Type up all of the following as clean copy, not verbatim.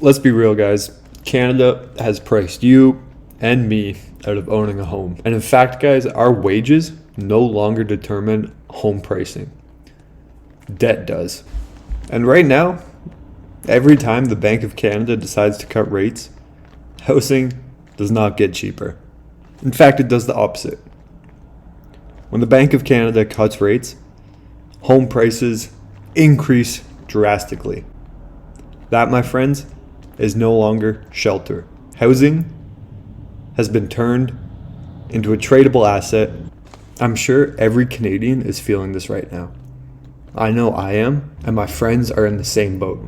Let's be real, guys. Canada has priced you and me out of owning a home. And in fact, guys, our wages no longer determine home pricing. Debt does. And right now, every time the Bank of Canada decides to cut rates, housing does not get cheaper. In fact, it does the opposite. When the Bank of Canada cuts rates, home prices increase drastically. That, my friends, is no longer shelter. Housing has been turned into a tradable asset. I'm sure every Canadian is feeling this right now. I know I am, and my friends are in the same boat.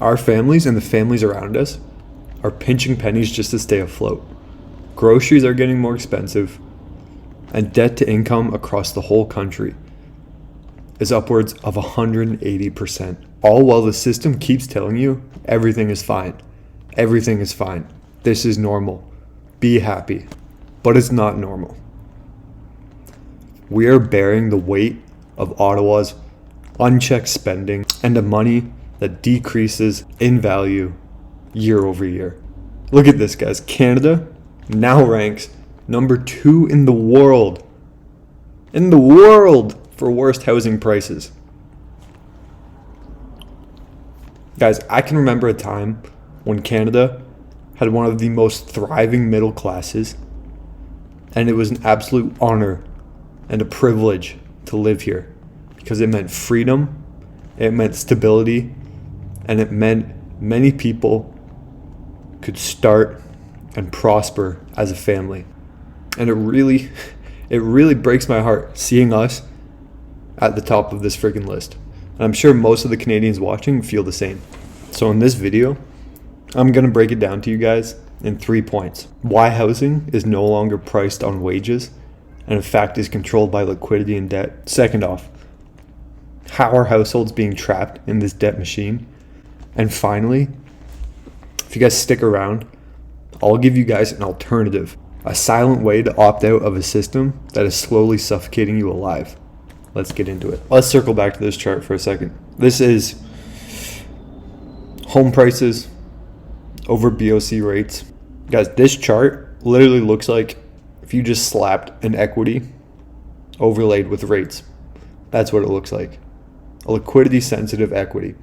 Our families and the families around us are pinching pennies just to stay afloat. Groceries are getting more expensive, and debt to income across the whole country is upwards of 180%. All while the system keeps telling you everything is fine. Everything is fine. This is normal. Be happy. But it's not normal. We are bearing the weight of Ottawa's unchecked spending and the money that decreases in value year over year. Look at this, guys. Canada now ranks number 2 in the world. In the world for worst housing prices. Guys, I can remember a time when Canada had one of the most thriving middle classes, and it was an absolute honor and a privilege to live here because it meant freedom, it meant stability, and it meant many people could start and prosper as a family. And it really breaks my heart seeing us at the top of this freaking list. And I'm sure most of the Canadians watching feel the same. So in this video, I'm going to break it down to you guys in 3 points. Why housing is no longer priced on wages and in fact is controlled by liquidity and debt. Second off, how are households being trapped in this debt machine? And finally, if you guys stick around, I'll give you guys an alternative, a silent way to opt out of a system that is slowly suffocating you alive. Let's get into it. Let's circle back to this chart for a second. This is home prices over BOC rates. Guys, this chart literally looks like if you just slapped an equity overlaid with rates. That's what it looks like. A liquidity sensitive equity.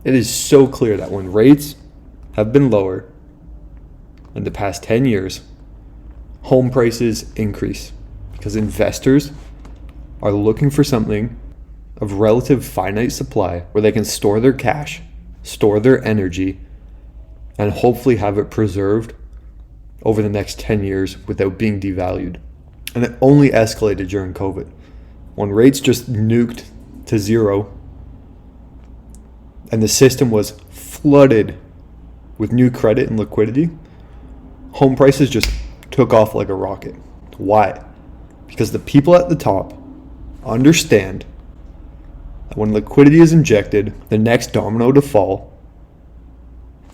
It is so clear that when rates have been lower in the past 10 years, home prices increase because investors are looking for something of relative finite supply where they can store their cash, store their energy, and hopefully have it preserved over the next 10 years without being devalued. And it only escalated during COVID. When rates just nuked to zero and the system was flooded with new credit and liquidity, home prices just took off like a rocket. Why? Because the people at the top understand that when liquidity is injected, the next domino to fall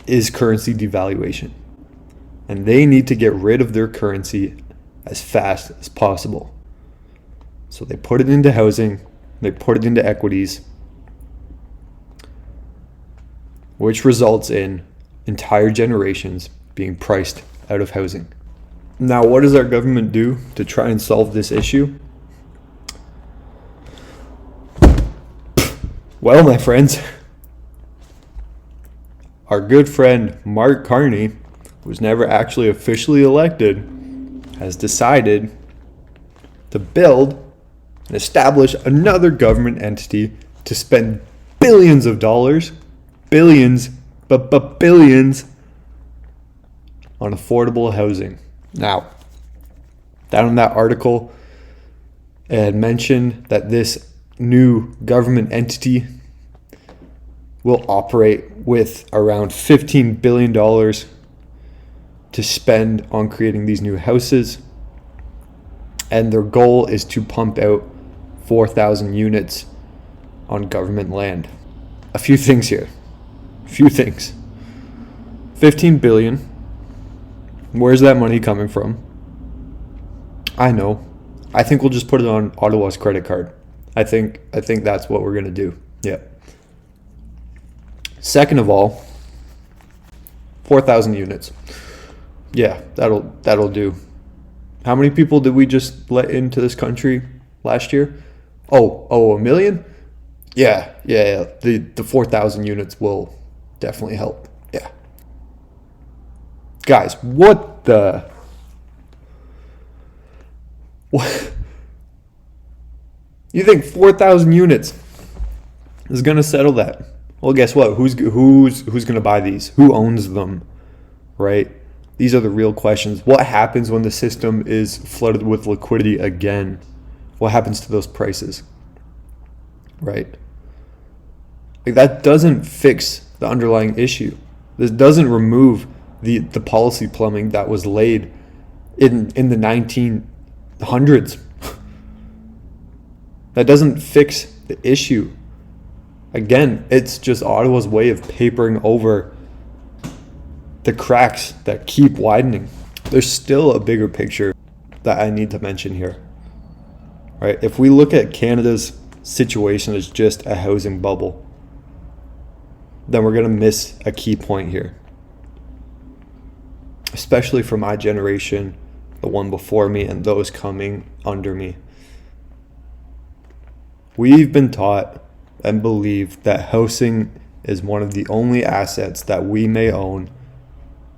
is currency devaluation. And they need to get rid of their currency as fast as possible. So they put it into housing, they put it into equities, which results in entire generations being priced out of housing. Now, what does our government do to try and solve this issue? Well, my friends, our good friend Mark Carney, who's never actually officially elected, has decided to build and establish another government entity to spend billions of dollars, billions on affordable housing. Now, down in that article, it had mentioned that this new government entity will operate with around $15 billion to spend on creating these new houses. And their goal is to pump out 4,000 units on government land. A few things here. Few things. 15 billion. Where's that money coming from? I know. I think we'll just put it on Ottawa's credit card. I think that's what we're going to do. Yeah. Second of all, 4,000 units. Yeah, that'll do. How many people did we just let into this country last year? Oh, 1 million? Yeah. The 4,000 units will definitely help. Yeah. Guys, what? You think 4,000 units is going to settle that? Well, guess what? Who's going to buy these? Who owns them? Right? These are the real questions. What happens when the system is flooded with liquidity again? What happens to those prices? Right? Like, that doesn't fix the underlying issue. This doesn't remove the policy plumbing that was laid in the 1900s. That doesn't fix the issue. Again, it's just Ottawa's way of papering over the cracks that keep widening. There's still a bigger picture that I need to mention here. Right? If we look at Canada's situation as just a housing bubble, then we're going to miss a key point here. Especially for my generation, the one before me, and those coming under me. We've been taught and believe that housing is one of the only assets that we may own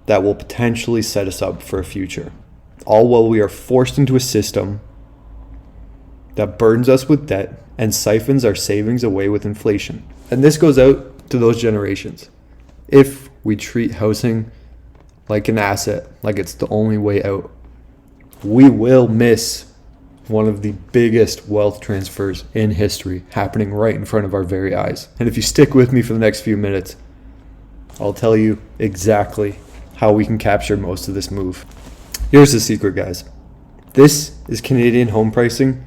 that will potentially set us up for a future. All while we are forced into a system that burdens us with debt and siphons our savings away with inflation. And this goes out to those generations. If we treat housing like an asset, like it's the only way out, we will miss one of the biggest wealth transfers in history happening right in front of our very eyes. And if you stick with me for the next few minutes, I'll tell you exactly how we can capture most of this move. Here's the secret, guys. This is Canadian home pricing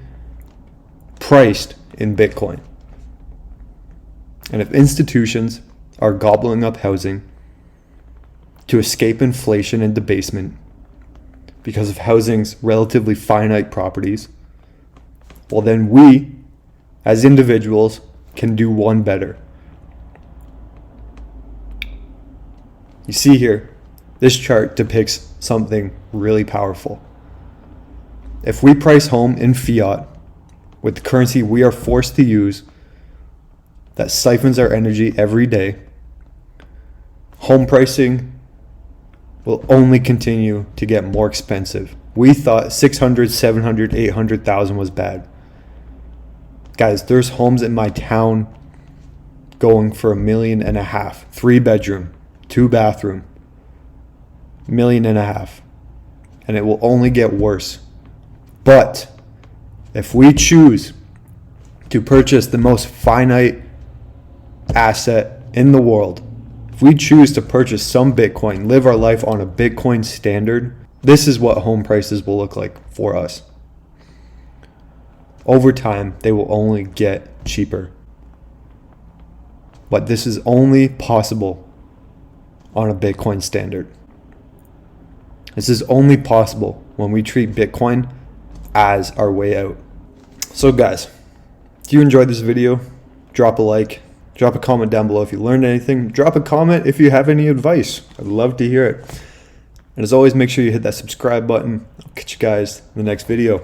priced in Bitcoin. And if institutions are gobbling up housing to escape inflation and debasement because of housing's relatively finite properties, well, then we, as individuals, can do one better. You see here, this chart depicts something really powerful. If we price home in fiat with the currency we are forced to use that siphons our energy every day, home pricing will only continue to get more expensive. We thought 600, 700, 800,000 was bad. Guys, there's homes in my town going for $1.5 million, 3-bedroom, 2-bathroom, $1.5 million, and it will only get worse. But if we choose to purchase the most finite asset in the world, if we choose to purchase some Bitcoin, live our life on a Bitcoin standard, this is what home prices will look like for us. Over time, they will only get cheaper. But this is only possible on a Bitcoin standard. This is only possible when we treat Bitcoin as our way out. So guys, if you enjoyed this video, drop a like, drop a comment down below if you learned anything, drop a comment if you have any advice. I'd love to hear it. And as always, make sure you hit that subscribe button. I'll catch you guys in the next video.